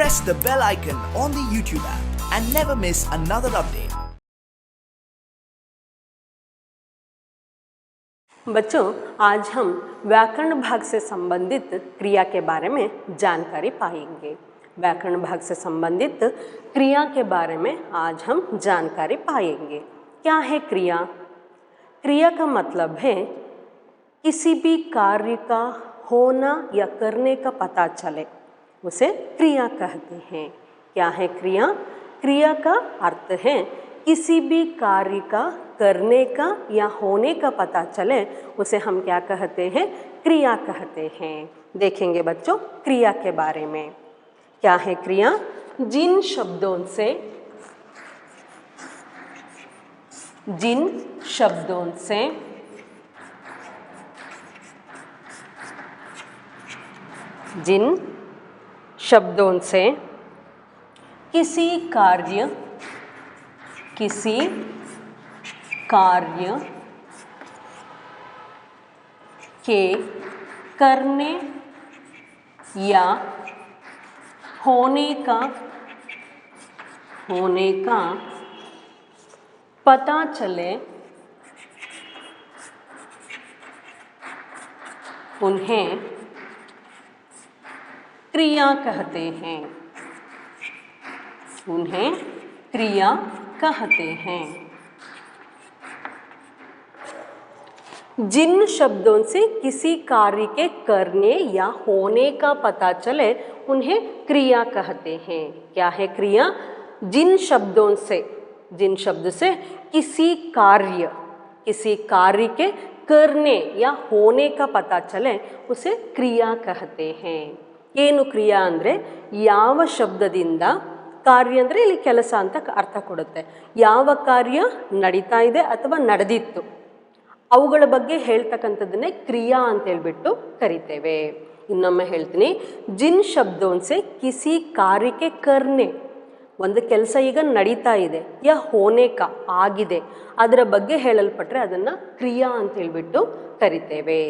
press the bell icon on the YouTube app and never miss another update. बच्चों, आज हम व्याकरण भाग से संबंधित क्रिया के बारे में जानकारी पाएंगे। व्याकरण भाग से संबंधित क्रिया के बारे में आज हम जानकारी पाएंगे। क्या है क्रिया? क्रिया का मतलब है किसी भी कार्य का होना या करने का पता चले, उसे क्रिया कहते हैं। क्या है क्रिया? क्रिया का अर्थ है किसी भी कार्य का करने का या होने का पता चले, उसे हम क्या कहते हैं? क्रिया कहते हैं। देखेंगे बच्चों क्रिया के बारे में। क्या है क्रिया? जिन शब्दों से किसी कार्य के करने या होने का पता चले, उन्हें क्रिया कहते हैं। उन्हें क्रिया कहते हैं। जिन शब्दों से किसी कार्य के करने या होने का पता चले, उन्हें क्रिया कहते हैं। क्या है क्रिया? जिन शब्द से किसी कार्य के करने या होने का पता चले, उसे क्रिया कहते हैं। ಏನು ಕ್ರಿಯಾ ಅಂದರೆ ಯಾವ ಶಬ್ದದಿಂದ ಕಾರ್ಯ ಅಂದರೆ ಇಲ್ಲಿ ಕೆಲಸ ಅಂತ ಅರ್ಥ ಕೊಡುತ್ತೆ। ಯಾವ ಕಾರ್ಯ ನಡೀತಾ ಇದೆ ಅಥವಾ ನಡೆದಿತ್ತು ಅವುಗಳ ಬಗ್ಗೆ ಹೇಳ್ತಕ್ಕಂಥದ್ದನ್ನೇ ಕ್ರಿಯಾ ಅಂತ ಹೇಳ್ಬಿಟ್ಟು ಕರಿತೇವೆ। ಇನ್ನೊಮ್ಮೆ ಹೇಳ್ತೀನಿ, ಜಿನ್ ಶಬ್ದೋನ್ ಸೆ ಕಿಸಿ ಕಾರ್ಯಕ್ಕೆ ಕರ್ನೆ, ಒಂದು ಕೆಲಸ ಈಗ ನಡೀತಾ ಇದೆ ಯಾ ಹೋನೇಕ ಆಗಿದೆ, ಅದರ ಬಗ್ಗೆ ಹೇಳಲ್ಪಟ್ರೆ ಅದನ್ನು ಕ್ರಿಯಾ ಅಂತ ಹೇಳ್ಬಿಟ್ಟು ಕರಿತೇವೆ।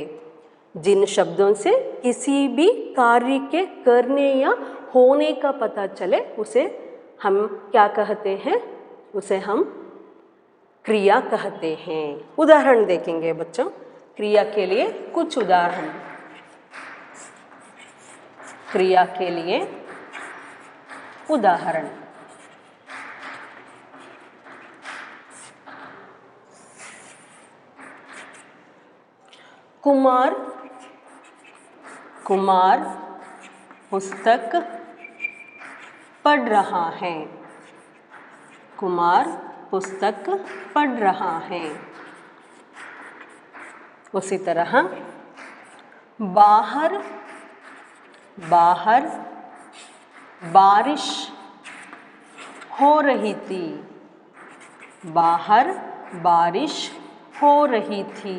जिन शब्दों से किसी भी कार्य के करने या होने का पता चले, उसे हम क्या कहते हैं? उसे हम क्रिया कहते हैं। उदाहरण देखेंगे बच्चों क्रिया के लिए। कुछ उदाहरण क्रिया के लिए उदाहरण। कुमार पुस्तक पढ़ रहा है। कुमार पुस्तक पढ़ रहा है। उसी तरह बाहर बारिश हो रही थी। बाहर बारिश हो रही थी।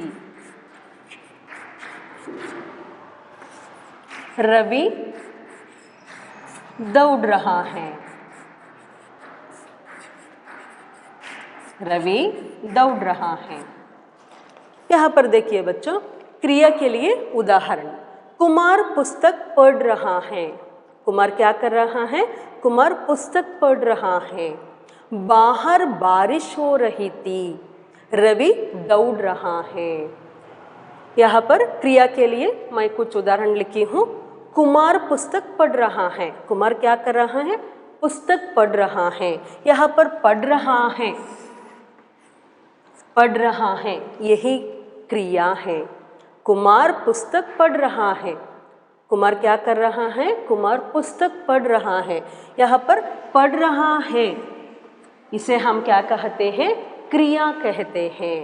रवि दौड़ रहा है। रवि दौड़ रहा है। यहाँ पर देखिए बच्चों क्रिया के लिए उदाहरण। कुमार पुस्तक पढ़ रहा है। कुमार क्या कर रहा है? कुमार पुस्तक पढ़ रहा है। बाहर बारिश हो रही थी। रवि दौड़ रहा है। यहाँ पर क्रिया के लिए मैं कुछ उदाहरण लिखी हूँ। कुमार पुस्तक पढ़ रहा है। कुमार क्या कर रहा है? पुस्तक पढ़ रहा है। यहाँ पर पढ़ रहा है यही क्रिया है। कुमार पुस्तक पढ़ रहा है। कुमार क्या कर रहा है? कुमार पुस्तक पढ़ रहा है। यहाँ पर पढ़ रहा है, इसे हम क्या कहते हैं? क्रिया कहते हैं।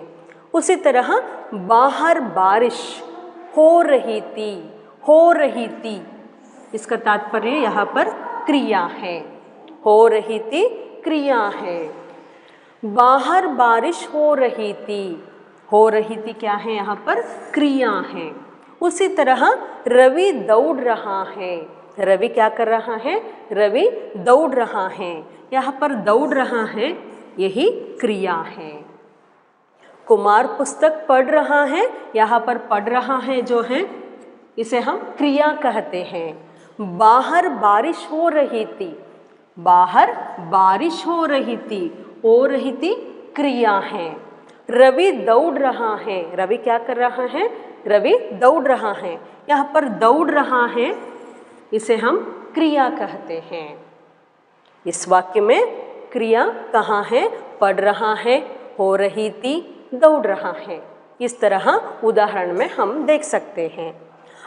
उसी तरह बाहर बारिश हो रही थी, इसका तात्पर्य यहाँ पर क्रिया है। हो रही थी क्रिया है। बाहर बारिश हो रही थी क्या है? यहाँ पर क्रिया है। उसी तरह रवि दौड़ रहा है। रवि क्या कर रहा है? रवि दौड़ रहा है। यहाँ पर दौड़ रहा है यही क्रिया है। कुमार पुस्तक पढ़ रहा है, यहाँ पर पढ़ रहा है जो है इसे हम क्रिया कहते हैं। बाहर बारिश हो रही थी, बाहर बारिश हो रही थी क्रिया है। रवि दौड़ रहा है, रवि क्या कर रहा है, रवि दौड़ रहा है। यहाँ पर दौड़ रहा है इसे हम क्रिया कहते हैं। इस वाक्य में क्रिया कहाँ है, पढ़ रहा है, हो रही थी, दौड़ रहा है। इस तरह उदाहरण में हम देख सकते हैं।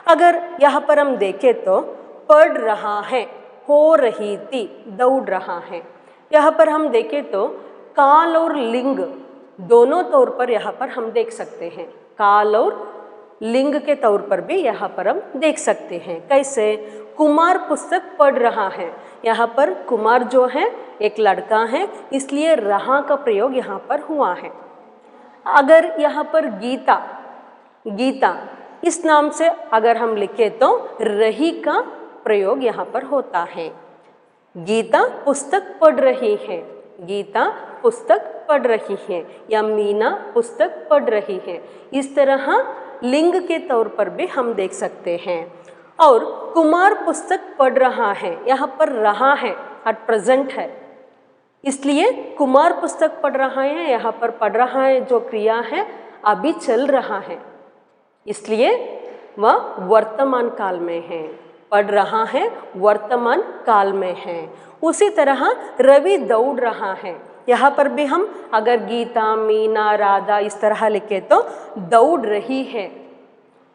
अगर यहाँ पर हम देखें तो पढ़ रहा है, हो रही थी, दौड़ रहा है। यहाँ पर हम देखें तो काल और लिंग दोनों तौर पर यहाँ पर हम देख सकते हैं। काल और लिंग के तौर पर भी यहाँ पर हम देख सकते हैं। कैसे, कुमार पुस्तक पढ़ रहा है, यहाँ पर कुमार जो है एक लड़का है, इसलिए रहा का प्रयोग यहाँ पर हुआ है। अगर यहाँ पर गीता, गीता इस नाम से अगर हम लिखे तो रही का प्रयोग यहाँ पर होता है। गीता पुस्तक पढ़ रही है, गीता पुस्तक पढ़ रही है, या मीना पुस्तक पढ़ रही है। इस तरह लिंग के तौर पर भी हम देख सकते हैं। और कुमार पुस्तक पढ़ रहा है, यहाँ पर रहा है एट प्रेजेंट है, इसलिए कुमार पुस्तक पढ़ रहा है, यहाँ पर पढ़ रहा है जो क्रिया है अभी चल रहा है, इसलिए वह वर्तमान काल में है। पढ़ रहा है वर्तमान काल में है। उसी तरह रवि दौड़ रहा है, यहाँ पर भी हम अगर गीता, मीना, राधा इस तरह लिखे तो दौड़ रही है,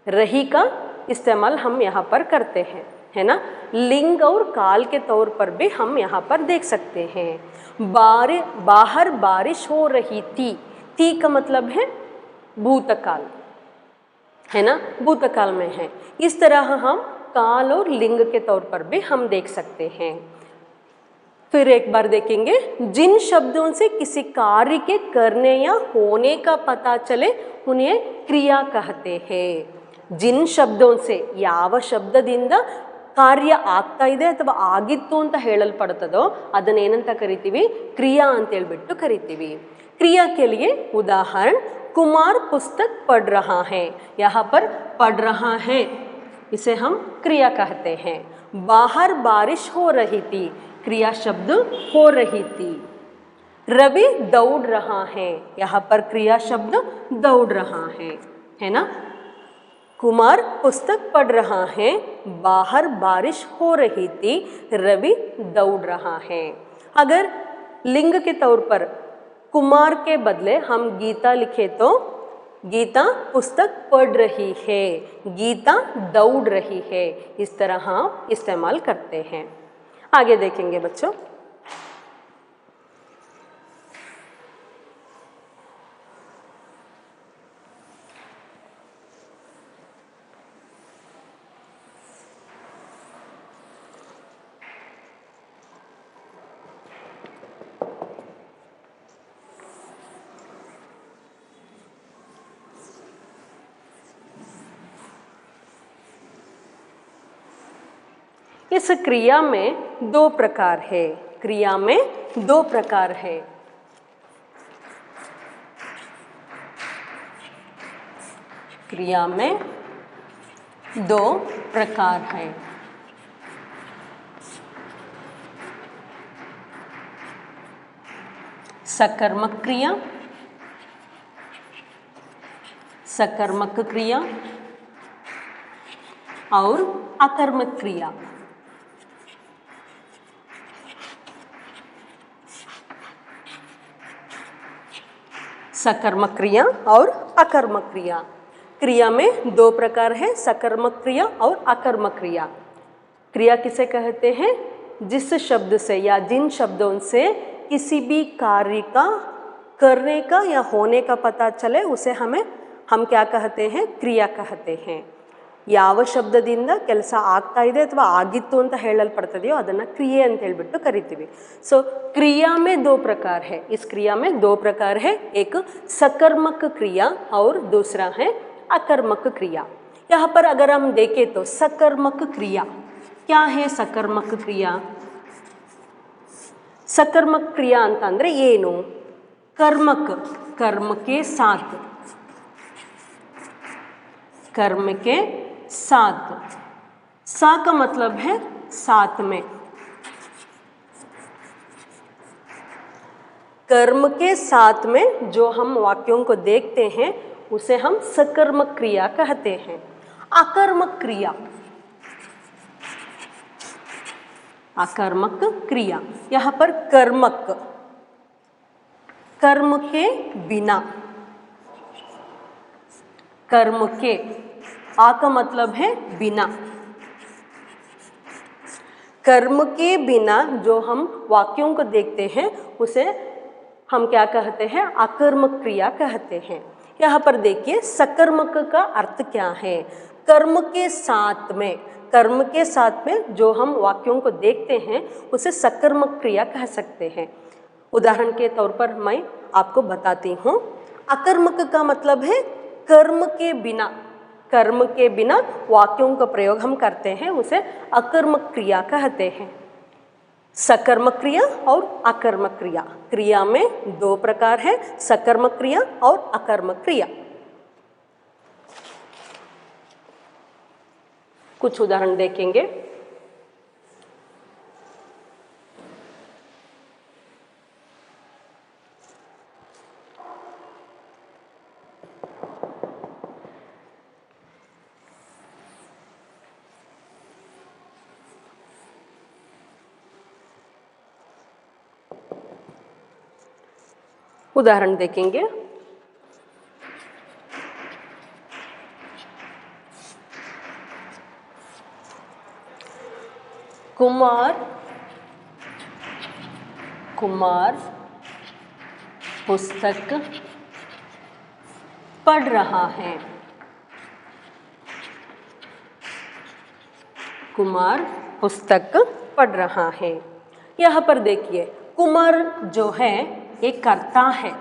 रही का इस्तेमाल हम यहाँ पर करते हैं, है ना। लिंग और काल के तौर पर भी हम यहाँ पर देख सकते हैं। बाहर बारिश हो रही थी का मतलब है भूतकाल, है ना, भूतकाल में है। इस तरह हम काल और लिंग के तौर पर भी हम देख सकते हैं। फिर एक बार देखेंगे, जिन शब्दों से किसी कार्य के करने या होने का पता चले उन्हें क्रिया कहते हैं। जिन शब्दों से ಯಾವ ಶಬ್ದದಿಂದ ಕಾರ್ಯ ಆಗ್ತಾ ಇದೆ ಅಥವಾ ಆಗಿತ್ತು ಅಂತ ಹೇಳಲ್ಪಡುತ್ತದೋ ಅದನ್ನ ಏನಂತ ಕರಿತೀವಿ, ಕ್ರಿಯಾ ಅಂತ ಹೇಳ್ಬಿಟ್ಟು ಕರಿತೀವಿ। क्रिया के लिए उदाहरण, कुमार पुस्तक पढ़ रहा है, यहाँ पर पढ़ रहा है इसे हम क्रिया कहते हैं। बाहर बारिश हो रही थी, क्रिया शब्द हो रही थी। रवि दौड़ रहा है, यहाँ पर क्रिया शब्द दौड़ रहा है ना। कुमार पुस्तक पढ़ रहा है, बाहर बारिश हो रही थी, रवि दौड़ रहा है। अगर लिंग के तौर पर कुमार के बदले हम गीता लिखे तो गीता पुस्तक पढ़ रही है, गीता दौड़ रही है, इस तरह हम इस्तेमाल करते हैं। आगे देखेंगे बच्चों। इस क्रिया में दो प्रकार है, क्रिया में दो प्रकार है। क्रिया में दो प्रकार है। सकर्मक क्रिया, सकर्मक क्रिया और अकर्मक क्रिया। सकर्मक क्रिया और अकर्मक क्रिया। क्रिया में दो प्रकार है, सकर्मक क्रिया और अकर्मक क्रिया। क्रिया किसे कहते हैं, जिस शब्द से या जिन शब्दों से किसी भी कार्य का करने का या होने का पता चले उसे हम क्या कहते हैं, क्रिया कहते हैं। ಯಾವ ಶಬ್ದದಿಂದ ಕೆಲಸ ಆಗ್ತಾ ಇದೆ ಅಥವಾ ಆಗಿತ್ತು ಅಂತ ಹೇಳಲ್ಪಡ್ತದೆಯೋ ಅದನ್ನು ಕ್ರಿಯೆ ಅಂತ ಹೇಳ್ಬಿಟ್ಟು ಕರಿತೀವಿ। सो क्रिया में दो प्रकार है, इस क्रिया में दो प्रकार है, एक सकर्मक क्रिया और दूसरा है अकर्मक क्रिया। यहाँ पर अगर हम देखें तो सकर्मक क्रिया क्या है, सकर्मक क्रिया, सकर्मक क्रिया ಅಂತ ಅಂದ್ರೆ ಏನು, कर्मक, कर्म के साथ, कर्म के साथ सा का मतलब है साथ में। कर्म के साथ में जो हम वाक्यों को देखते हैं उसे हम सकर्मक क्रिया कहते हैं। अकर्मक क्रिया, अकर्मक क्रिया, यहाँ पर कर्मक, कर्म के बिना, कर्म के, आ का मतलब है बिना, कर्म के बिना जो हम वाक्यों को देखते हैं उसे हम क्या कहते हैं, अकर्मक क्रिया कहते हैं। यहाँ पर देखिए सकर्मक का अर्थ क्या है, कर्म के साथ में, कर्म के साथ में जो हम वाक्यों को देखते हैं उसे सकर्मक क्रिया कह सकते हैं। उदाहरण के तौर पर मैं आपको बताती हूँ। अकर्मक का मतलब है कर्म के बिना, कर्म के बिना वाक्यों का प्रयोग हम करते हैं उसे अकर्मक क्रिया कहते हैं। सकर्मक क्रिया और अकर्मक क्रिया, क्रिया में दो प्रकार है, सकर्मक क्रिया और अकर्मक क्रिया। कुछ उदाहरण देखेंगे। उदाहरण देखेंगे। कुमार, कुमार पुस्तक पढ़ रहा है। कुमार पुस्तक पढ़ रहा है। यहाँ पर देखिए कुमार जो है एक कर्ता है।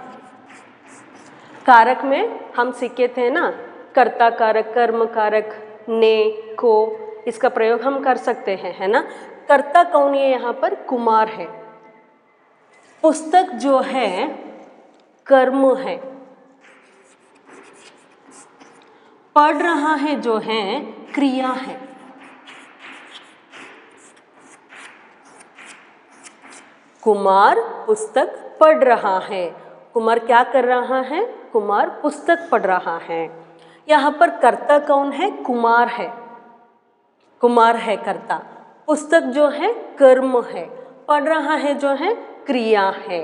कारक में हम सीखे थे ना, कर्ता कारक, कर्म कारक, ने, को, इसका प्रयोग हम कर सकते हैं, है ना। कर्ता कौन है यहाँ पर, कुमार है। पुस्तक जो है कर्म है। पढ़ रहा है जो है क्रिया है। कुमार पुस्तक पढ़ रहा है। कुमार क्या कर रहा है, कुमार पुस्तक पढ़ रहा है। यहाँ पर कर्ता कौन है, कुमार है, कुमार है कर्ता। पुस्तक जो है कर्म है, पढ़ रहा है जो है क्रिया है।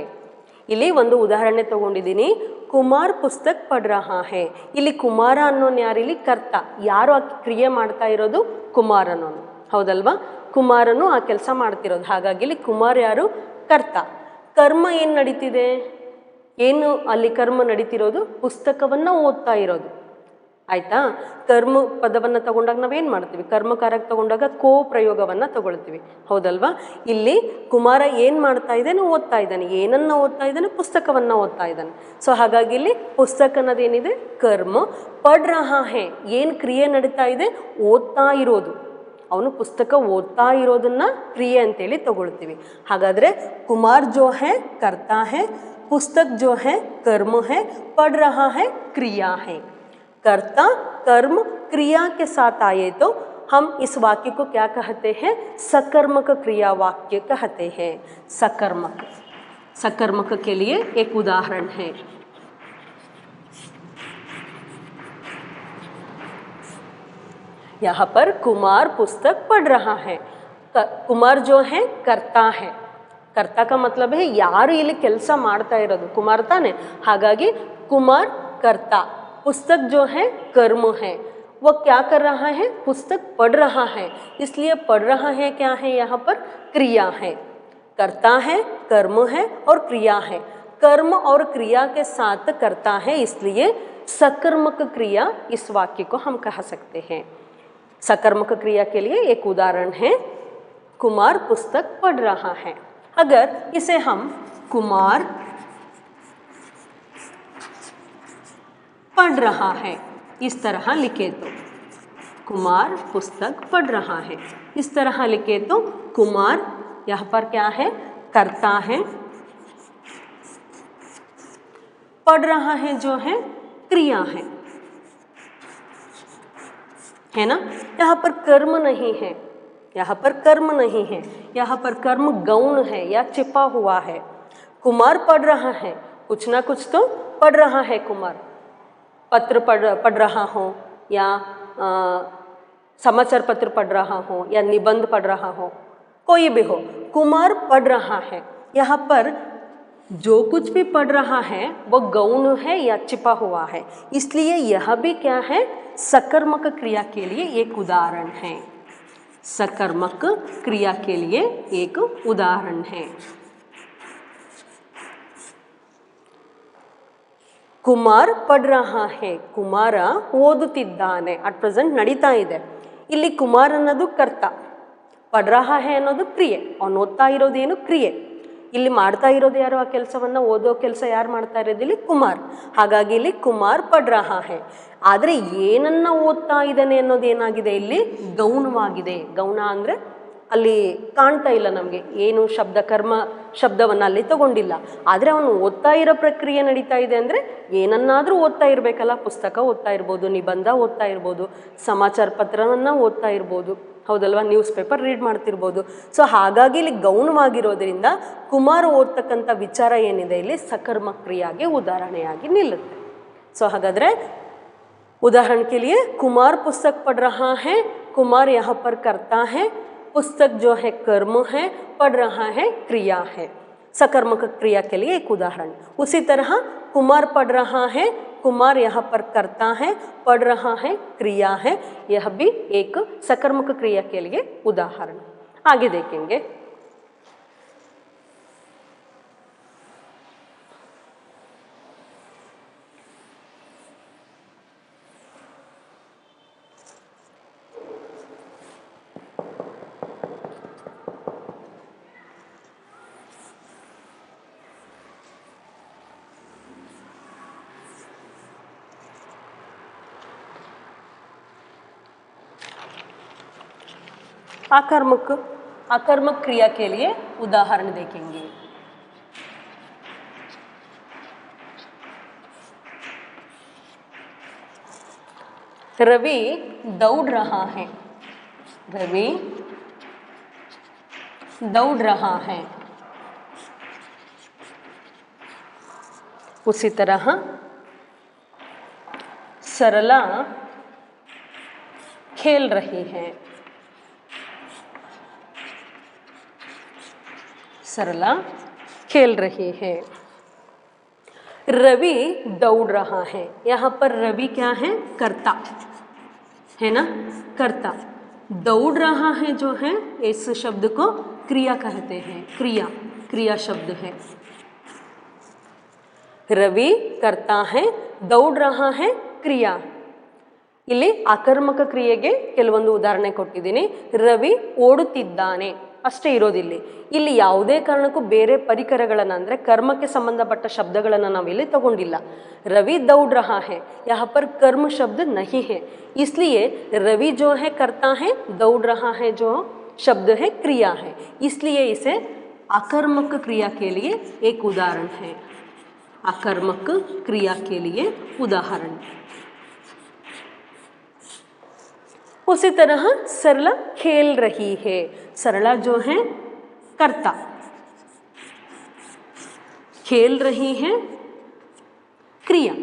ಇಲ್ಲಿ ಒಂದು ಉದಾಹರಣೆ ತಗೊಂಡಿದ್ದೀನಿ, ಕುಮಾರ್ ಪುಸ್ತಕ್ ಪढ़ रहा है। ಇಲ್ಲಿ ಕುಮಾರ ಅನ್ನೋನು ಯಾರು, ಇಲ್ಲಿ ಕರ್ತ, ಯಾರು ಆ ಕ್ರಿಯೆ ಮಾಡ್ತಾ ಇರೋದು, ಕುಮಾರ ಅನ್ನೋನು, ಹೌದಲ್ವಾ. ಕುಮಾರನು ಆ ಕೆಲಸ ಮಾಡ್ತಿರೋದು, ಹಾಗಾಗಿ ಇಲ್ಲಿ ಕುಮಾರ್ ಯಾರು, ಕರ್ತ. ಕರ್ಮ ಏನು ನಡೀತಿದೆ, ಏನು ಅಲ್ಲಿ ಕರ್ಮ ನಡೀತಿರೋದು, ಪುಸ್ತಕವನ್ನು ಓದ್ತಾ ಇರೋದು, ಆಯ್ತಾ. ಕರ್ಮ ಪದವನ್ನು ತಗೊಂಡಾಗ ನಾವೇನು ಮಾಡ್ತೀವಿ, ಕರ್ಮಕಾರಕ ತಗೊಂಡಾಗ ಕೋ ಪ್ರಯೋಗವನ್ನು ತಗೊಳ್ತೀವಿ, ಹೌದಲ್ವಾ. ಇಲ್ಲಿ ಕುಮಾರ ಏನು ಮಾಡ್ತಾ ಇದ್ದಾನೆ, ಓದ್ತಾ ಇದ್ದಾನೆ. ಏನನ್ನು ಓದ್ತಾ ಇದ್ದಾನೆ, ಪುಸ್ತಕವನ್ನು ಓದ್ತಾ ಇದ್ದಾನೆ. ಸೊ ಹಾಗಾಗಿ ಇಲ್ಲಿ ಪುಸ್ತಕ ಅನ್ನೋದೇನಿದೆ ಕರ್ಮ, ಪढ़ रहा है ಏನು ಕ್ರಿಯೆ ನಡೀತಾ ಇದೆ, ಓದ್ತಾ ಇರೋದು, ಅವನು ಪುಸ್ತಕ ಓದ್ತಾ ಇರೋದನ್ನ ಕ್ರಿಯೆ ಅಂತೇಳಿ ತಗೊಳ್ತೀವಿ. ಹಾಗಾದರೆ ಕುಮಾರ್ ಜೋ है करता है, पुस्तक जो है कर्म है, पढ़ रहा है क्रिया है। कर्ता कर्म क्रिया के साथ आए तो हम इस वाक्य को क्या कहते हैं, सकर्मक क्रिया वाक्य कहते हैं। सकर्मक, सकर्मक के लिए एक उदाहरण है। यहाँ पर कुमार पुस्तक पढ़ रहा है। कुमार जो है कर्ता है। कर्ता का मतलब है ಯಾರು ಇಲ್ಲಿ ಕೆಲಸ ಮಾಡ್ತಾ ಇರೋದು, ಕುಮಾರ್ ತಾನೆ. ಹಾಗಾಗಿ ಕುಮಾರ್ कर्ता, पुस्तक जो है कर्म है, वो क्या कर रहा है, पुस्तक पढ़ रहा है, इसलिए पढ़ रहा है क्या है, यहाँ पर क्रिया है। करता है, कर्म है और क्रिया है। कर्म और क्रिया के साथ करता है, इसलिए सकर्मक क्रिया इस वाक्य को हम कह सकते हैं। सकर्मक क्रिया के लिए एक उदाहरण है, कुमार पुस्तक पढ़ रहा है। अगर इसे हम कुमार पढ़ रहा है इस तरह लिखे तो, कुमार पुस्तक पढ़ रहा है इस तरह लिखे तो कुमार यहाँ पर क्या है, करता है, पढ़ रहा है जो है क्रिया है ना. यहाँ पर कर्म नहीं है, यहाँ पर कर्म नहीं है, यहाँ पर कर्म गौण है या छिपा हुआ है। कुमार पढ़ रहा है, कुछ ना कुछ तो पढ़ रहा है कुमार, पत्र पढ़ रहा हो या समाचार पत्र पढ़ रहा हो या निबंध पढ़ रहा हो, कोई भी हो, कुमार पढ़ रहा है। यहाँ पर जो कुछ भी पढ़ रहा है वो गौण है या छिपा हुआ है, इसलिए यह भी क्या है, सकर्मक क्रिया के लिए एक उदाहरण है। सकर्मक क्रिया के लिए एक उदाहरण है। ಕುಮಾರ್ ಪढ़ रहा है, ಕುಮಾರ ಓದುತ್ತಿದ್ದಾನೆ, ಅಟ್ ಪ್ರೆಸೆಂಟ್ ನಡೀತಾ ಇದೆ. ಇಲ್ಲಿ ಕುಮಾರ್ ಅನ್ನೋದು ಕರ್ತ, ಪढ़ रहा है ಅನ್ನೋದು ಕ್ರಿಯೆ, ಅವನು ಓದ್ತಾ ಇರೋದೇನು ಕ್ರಿಯೆ. ಇಲ್ಲಿ ಮಾಡ್ತಾ ಇರೋದು ಯಾರು, ಆ ಕೆಲಸವನ್ನು ಓದೋ ಕೆಲಸ ಯಾರು ಮಾಡ್ತಾ ಇರೋದು, ಇಲ್ಲಿ ಕುಮಾರ್. ಹಾಗಾಗಿ ಇಲ್ಲಿ ಕುಮಾರ್ ಪढ़ रहा है. ಆದರೆ ಏನನ್ನ ಓದ್ತಾ ಇದ್ದಾನೆ ಅನ್ನೋದು ಏನಾಗಿದೆ, ಇಲ್ಲಿ ಗೌಣವಾಗಿದೆ. ಗೌಣ ಅಂದರೆ ಅಲ್ಲಿ ಕಾಣ್ತಾ ಇಲ್ಲ ನಮಗೆ, ಏನು ಶಬ್ದ ಕರ್ಮ ಶಬ್ದವನ್ನು ಅಲ್ಲಿ ತಗೊಂಡಿಲ್ಲ. ಆದರೆ ಅವನು ಓದ್ತಾ ಇರೋ ಪ್ರಕ್ರಿಯೆ ನಡೀತಾ ಇದೆ ಅಂದರೆ ಏನನ್ನಾದರೂ ಓದ್ತಾ ಇರಬೇಕಲ್ಲ. ಪುಸ್ತಕ ಓದ್ತಾ ಇರ್ಬೋದು, ನಿಬಂಧ ಓದ್ತಾ ಇರ್ಬೋದು, ಸಮಾಚಾರ ಪತ್ರವನ್ನು ಓದ್ತಾ ಇರ್ಬೋದು, ಹೌದಲ್ವಾ, ನ್ಯೂಸ್ ಪೇಪರ್ ರೀಡ್ ಮಾಡ್ತಿರ್ಬೋದು. ಸೊ ಹಾಗಾಗಿ ಇಲ್ಲಿ ಗೌಣವಾಗಿರೋದ್ರಿಂದ ಕುಮಾರ್ ಓದ್ತಕ್ಕಂಥ ವಿಚಾರ ಏನಿದೆ ಇಲ್ಲಿ ಸಕರ್ಮ ಕ್ರಿಯಾಗೆ ಉದಾಹರಣೆಯಾಗಿ ನಿಲ್ಲುತ್ತೆ. ಸೊ ಹಾಗಾದರೆ उदाहरण के लिए कुमार पुस्तक पढ़ रहा है, कुमार यहाँ पर करता है, पुस्तक जो है कर्म है, पढ़ रहा है क्रिया है. सकर्मक क्रिया के लिए एक उदाहरण. उसी तरह कुमार पढ़ रहा है, कुमार यहाँ पर करता है, पढ़ रहा है क्रिया है, यह भी एक सकर्मक क्रिया के लिए उदाहरण. आगे देखेंगे. आकर्मक क्रिया के लिए उदाहरण देखेंगे. रवि दौड़ रहा है, रवि दौड़ रहा है. उसी तरह सरला खेल रही है, सरला खेल रही है. रवि दौड़ रहा है, यहाँ पर रवि क्या है, कर्ता है ना, कर्ता. दौड़ रहा है जो है, इस शब्द को क्रिया कहते हैं, क्रिया, क्रिया शब्द है. रवि करता है, दौड़ रहा है क्रिया. ಇಲ್ಲಿ ಆಕರ್ಮಕ ಕ್ರಿಯೆಗೆ ಕೆಲವೊಂದು ಉದಾಹರಣೆ ಕೊಟ್ಟಿದ್ದೀನಿ. ರವಿ ಓಡುತ್ತಿದ್ದಾನೆ ಅಷ್ಟೇ ಇರೋದಿಲ್ಲಿ. ಇಲ್ಲಿ ಯಾವುದೇ ಕಾರಣಕ್ಕೂ ಬೇರೆ ಪರಿಕರಗಳನ್ನು ಅಂದರೆ ಕರ್ಮಕ್ಕೆ ಸಂಬಂಧಪಟ್ಟ ಶಬ್ದಗಳನ್ನು ನಾವಿಲ್ಲಿ ತಗೊಂಡಿಲ್ಲ. रवि दौड़ रहा है, यहाँ पर कर्म शब्द नहीं है, इसलिए रवि जो है करता है, दौड़ रहा है जो शब्द है क्रिया है, इसलिए इसे आकर्मक क्रिया के लिए एक उदाहरण है. आकर्मक क्रिया के लिए उदाहरण. उसी तरह सरला खेल रही है, सरला जो है कर्ता, खेल रही है क्रिया.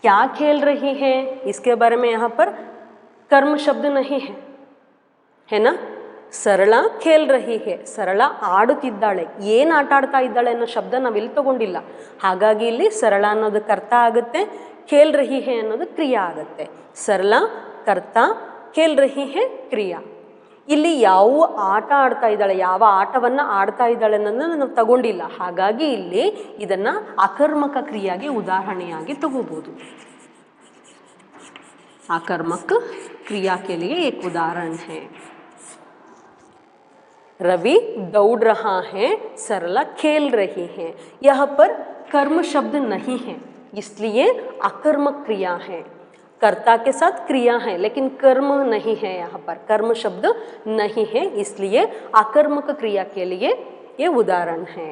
क्या खेल रही है, इसके बारे में यहाँ पर कर्म शब्द नहीं है, है ना. सरला खेल रही है, सरला ಆಡುತ್ತಿದ್ದಾಳೆ, ಏನು ಆಟ ಆಡ್ತಾ ಇದ್ದಾಳೆ ಅನ್ನೋ ಶಬ್ದ ನಾವಿಲ್ಲಿ ತಗೊಂಡಿಲ್ಲ. ಹಾಗಾಗಿ ಇಲ್ಲಿ ಸರಳ ಅನ್ನೋದು ಕರ್ತ ಆಗುತ್ತೆ, खेल रही है ಅನ್ನೋದು ಕ್ರಿಯಾ ಆಗುತ್ತೆ. सरला कर्ता, खेल रही है ಕ್ರಿಯಾ. ಇಲ್ಲಿ ಯಾವ ಆಟ ಆಡ್ತಾ ಇದ್ದಾಳೆ, ಯಾವ ಆಟವನ್ನು ಆಡ್ತಾ ಇದ್ದಾಳೆ ಅನ್ನೋದನ್ನು ನಾವು ತಗೊಂಡಿಲ್ಲ. ಹಾಗಾಗಿ ಇಲ್ಲಿ ಇದನ್ನು ಆಕರ್ಮಕ ಕ್ರಿಯೆಗೆ ಉದಾಹರಣೆಯಾಗಿ ತಗೋಬಹುದು. आकर्मक क्रिया के लिए एक उदाहरण है. रवि दौड़ रहा है, सरला खेल रही है. यहाँ पर कर्म शब्द नहीं है, इसलिए आकर्मक क्रिया है. कर्ता के साथ क्रिया है लेकिन कर्म नहीं है, यहाँ पर कर्म शब्द नहीं है, इसलिए आकर्मक क्रिया के लिए ये उदाहरण है.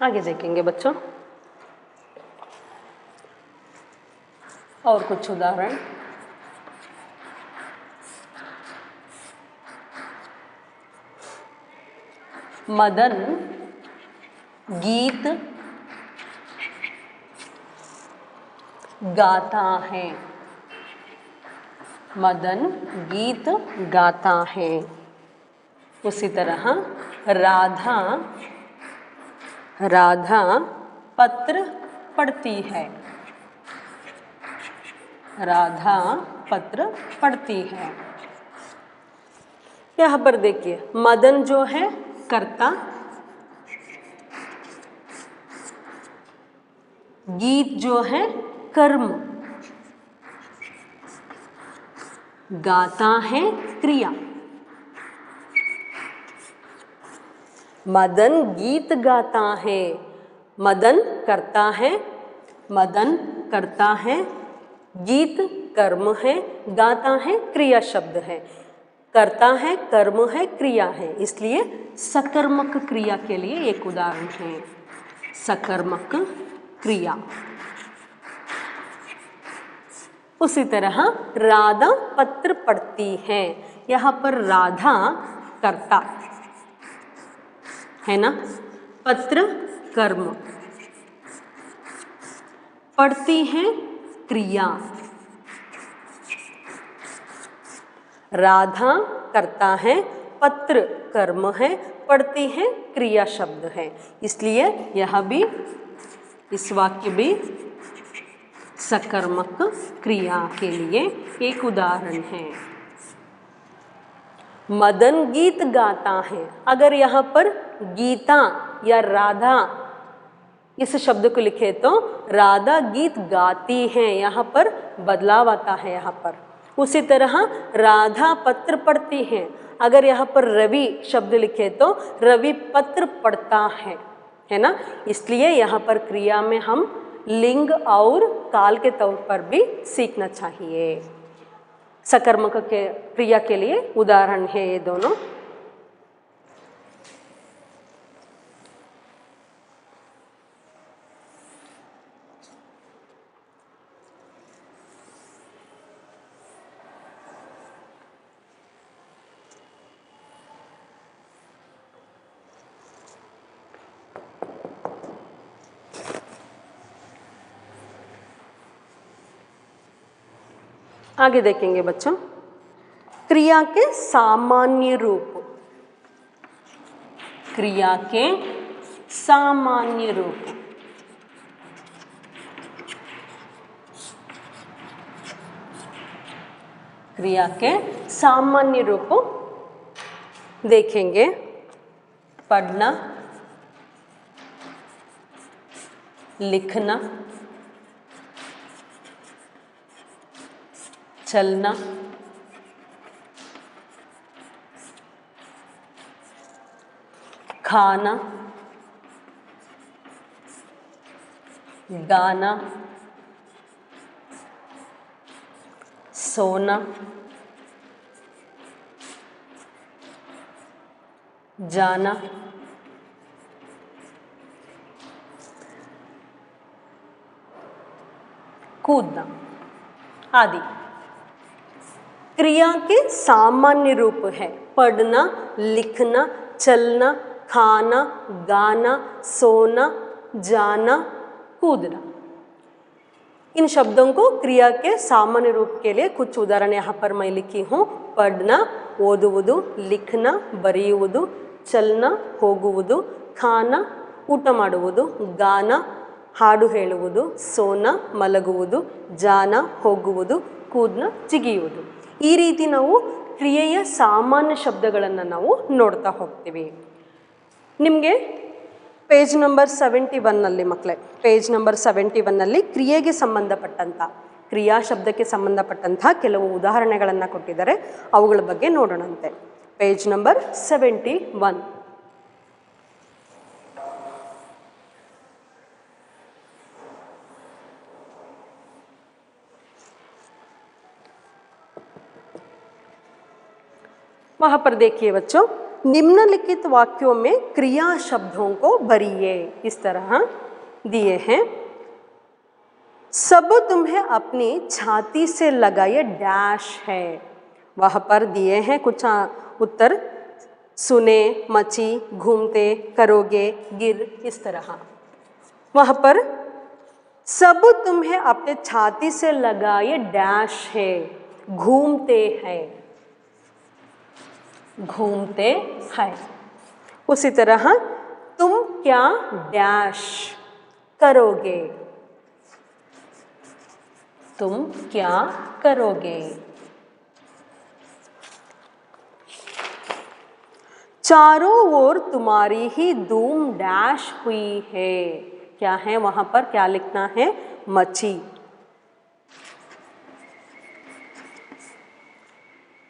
आगे देखेंगे बच्चों और कुछ उदाहरण। मदन गीत गाता है। मदन गीत गाता है। उसी तरह राधा पत्र पढ़ती है। राधा पत्र पढ़ती है। यहाँ पर देखिए मदन जो है कर्ता, गीत जो है कर्म, गाता है क्रिया। मदन गीत गाता है। मदन करता है, मदन करता है, गीत कर्म है, गाता है क्रिया शब्द है। करता है, कर्म है, क्रिया है, इसलिए सकर्मक क्रिया के लिए एक उदाहरण है। सकर्मक क्रिया। उसी तरह राधा पत्र पढ़ती है। यहाँ पर राधा कर्ता है ना, पत्र कर्म, पढ़ती है क्रिया। राधा करता है, पत्र कर्म है, पढ़ती है क्रिया शब्द है, इसलिए यह भी, इस वाक्य भी सकर्मक क्रिया के लिए एक उदाहरण है। मदन गीत गाता है। अगर यहाँ पर गीता या राधा इस शब्द को लिखे तो राधा गीत गाती है, यहाँ पर बदलाव आता है यहाँ पर। उसी तरह राधा पत्र पढ़ती है। अगर यहाँ पर रवि शब्द लिखे तो रवि पत्र पढ़ता है ना, इसलिए यहाँ पर क्रिया में हम लिंग और काल के तौर पर भी सीखना चाहिए। सकर्मक के क्रिया के लिए उदाहरण है ये दोनों। आगे देखेंगे बच्चों क्रिया के सामान्य रूप। क्रिया के सामान्य रूप। क्रिया के सामान्य रूप देखेंगे। पढ़ना, लिखना, चलना, खाना, गाना, सोना, जाना, कूदना आदि क्रिया के सामान्य रूप है। पढ़ना, लिखना, चलना, खाना, गाना, सोना, जाना, कूदना। इन शब्दों को क्रिया के सामान्य रूप के लिए कुछ उदाहरण यहाँ पर मैं लिखी हूँ। पढ़ना, ಓದುವುದು, लिखना, ಬರೆಯುವುದು, चलना, ಹೋಗುವುದು, खाना, ಊಟ ಮಾಡುವುದು, ಗಾನ, ಹಾಡು ಹೇಳುವುದು, ಸೋನ, ಮಲಗುವುದು, ಜಾನ, ಹೋಗುವುದು, ಕೂದ್ನ, ಜಿಗಿಯುವುದು. ಈ ರೀತಿ ನಾವು ಕ್ರಿಯೆಯ ಸಾಮಾನ್ಯ ಶಬ್ದಗಳನ್ನು ನಾವು ನೋಡ್ತಾ ಹೋಗ್ತೀವಿ. ನಿಮಗೆ ಪೇಜ್ ನಂಬರ್ 71ನಲ್ಲಿ ಮಕ್ಕಳೇ, ಪೇಜ್ ನಂಬರ್ 71ನಲ್ಲಿ ಕ್ರಿಯೆಗೆ ಸಂಬಂಧಪಟ್ಟಂಥ, ಕ್ರಿಯಾ ಶಬ್ದಕ್ಕೆ ಸಂಬಂಧಪಟ್ಟಂಥ ಕೆಲವು ಉದಾಹರಣೆಗಳನ್ನು ಕೊಟ್ಟಿದ್ದಾರೆ. ಅವುಗಳ ಬಗ್ಗೆ ನೋಡೋಣಂತೆ. Page number 71. वहाँ पर देखिए बच्चों, निम्नलिखित वाक्यों में क्रिया शब्दों को भरिए। इस तरह दिए हैं, सब तुम्हें अपनी छाती से लगाए डैश है। वहाँ पर दिए हैं कुछ उत्तर, सुने, मची, घूमते, करोगे, गिर, इस तरह। वहाँ पर सब तुम्हें अपने छाती से लगाए डैश है, घूमते हैं, घूमते हैं। उसी तरह तुम क्या डैश करोगे, तुम क्या करोगे। चारों ओर तुम्हारी ही धूम डैश हुई है। क्या है वहां पर, क्या लिखना है, मची।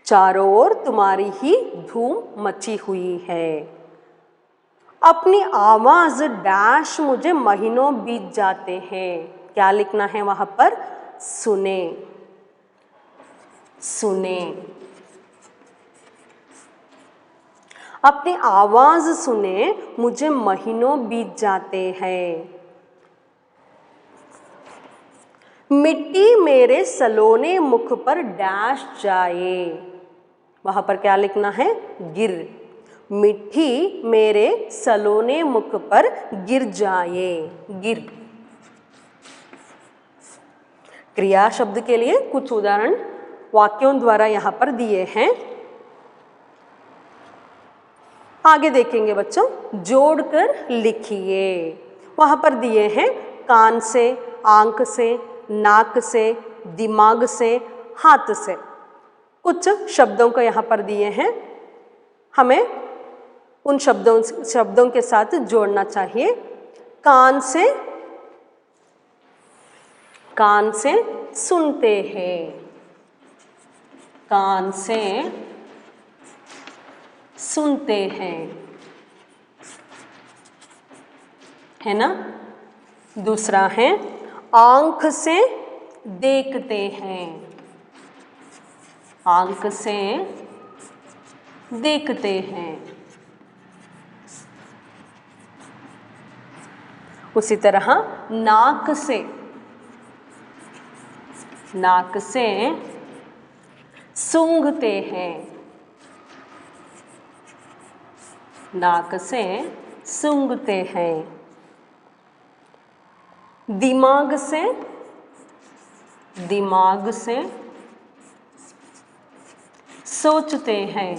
चारों ओर तुम्हारी ही धूम मची हुई है। अपनी आवाज डैश मुझे महीनों बीत जाते हैं। क्या लिखना है वहां पर, सुने, सुने। अपनी आवाज सुने मुझे महीनों बीत जाते हैं। मिट्टी मेरे सलोने मुख पर डैश जाए। वहां पर क्या लिखना है, गिर। मिट्टी मेरे सलोने मुख पर गिर जाए, गिर। क्रिया शब्द के लिए कुछ उदाहरण वाक्यों द्वारा यहां पर दिए हैं। आगे देखेंगे बच्चों, जोड़कर लिखिए। वहां पर दिए हैं, कान से, आंख से, नाक से, दिमाग से, हाथ से। कुछ शब्दों को यहाँ पर दिए हैं, हमें उन शब्दों के साथ जोड़ना चाहिए। कान से, कान से सुनते हैं, कान से सुनते हैं, है ना। दूसरा है, आंख से देखते हैं, आंख से देखते हैं। उसी तरह नाक से, नाक से सूंघते हैं, नाक से सूंघते हैं। दिमाग से, दिमाग से सोचते हैं,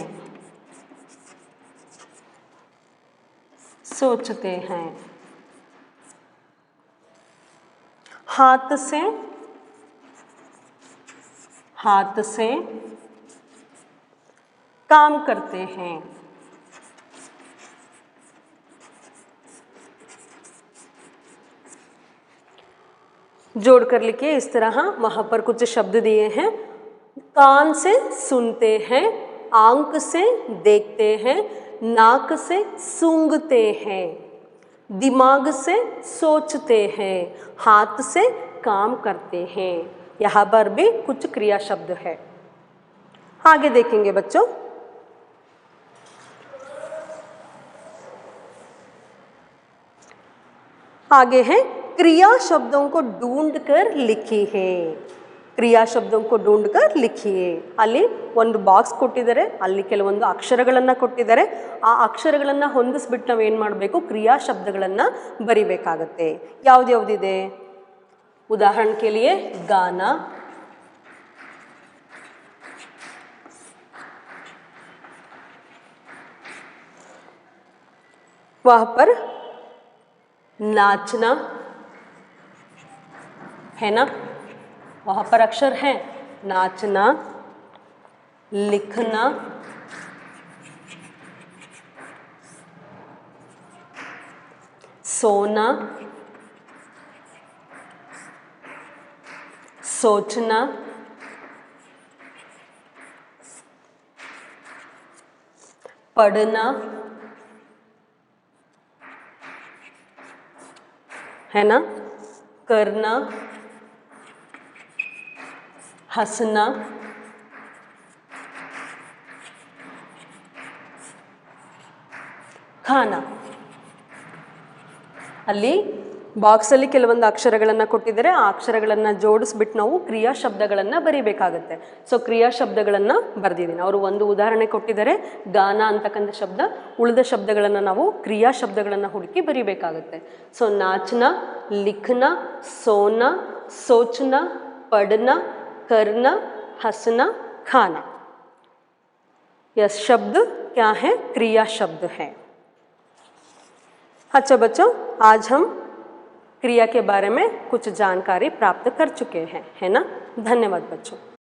सोचते हैं। हाथ से, हाथ से काम करते हैं। जोड़कर लिखिए इस तरह। वहां पर कुछ शब्द दिए हैं, कान से सुनते हैं, आंख से देखते हैं, नाक से सूंघते हैं, दिमाग से सोचते हैं, हाथ से काम करते हैं। यहाँ पर भी कुछ क्रिया शब्द है। आगे देखेंगे बच्चों, आगे है, क्रिया शब्दों को ढूंढकर लिखिए। ಕ್ರಿಯಾ ಶಬ್ದಕ್ಕೆ ढूंढकर लिखिए। ಅಲ್ಲಿ ಒಂದು ಬಾಕ್ಸ್ ಕೊಟ್ಟಿದ್ದಾರೆ, ಅಲ್ಲಿ ಕೆಲವೊಂದು ಅಕ್ಷರಗಳನ್ನು ಕೊಟ್ಟಿದ್ದಾರೆ. ಆ ಅಕ್ಷರಗಳನ್ನು ಹೊಂದಿಸ್ಬಿಟ್ಟು ನಾವು ಏನು ಮಾಡಬೇಕು, ಕ್ರಿಯಾ ಶಬ್ದಗಳನ್ನು ಬರಿಬೇಕಾಗತ್ತೆ. ಯಾವ್ದ್ಯಾವ್ದಿದೆ? ಉದಾಹರಣೆ के लिए गाना, वहाँ पर नाचना है ना, वहाँ पर अक्षर है नाचना, लिखना, सोना, सोचना, पढ़ना है ना, करना, हंसना, ಖಾನಾ. ಅಲ್ಲಿ ಬಾಕ್ಸಲ್ಲಿ ಕೆಲವೊಂದು ಅಕ್ಷರಗಳನ್ನು ಕೊಟ್ಟಿದ್ದಾರೆ, ಆ ಅಕ್ಷರಗಳನ್ನು ಜೋಡಿಸ್ಬಿಟ್ಟು ನಾವು ಕ್ರಿಯಾ ಶಬ್ದಗಳನ್ನು ಬರಿಬೇಕಾಗತ್ತೆ. ಸೊ ಕ್ರಿಯಾ ಶಬ್ದಗಳನ್ನು ಬರೆದಿದ್ದೀನಿ. ಅವರು ಒಂದು ಉದಾಹರಣೆ ಕೊಟ್ಟಿದ್ದಾರೆ, ಗಾನ ಅಂತಕ್ಕಂಥ ಶಬ್ದ. ಉಳಿದ ಶಬ್ದಗಳನ್ನು ನಾವು ಕ್ರಿಯಾ ಶಬ್ದಗಳನ್ನು ಹುಡುಕಿ ಬರಿಬೇಕಾಗತ್ತೆ. ಸೊ ನಾಚನ, ಲಿಖನ, ಸೋನ, ಸೋಚನ, ಪढ़ना, करना, हंसना, खाना. यह शब्द क्या है? क्रिया शब्द है. अच्छा बच्चों, आज हम क्रिया के बारे में कुछ जानकारी प्राप्त कर चुके हैं, है ना. धन्यवाद बच्चों.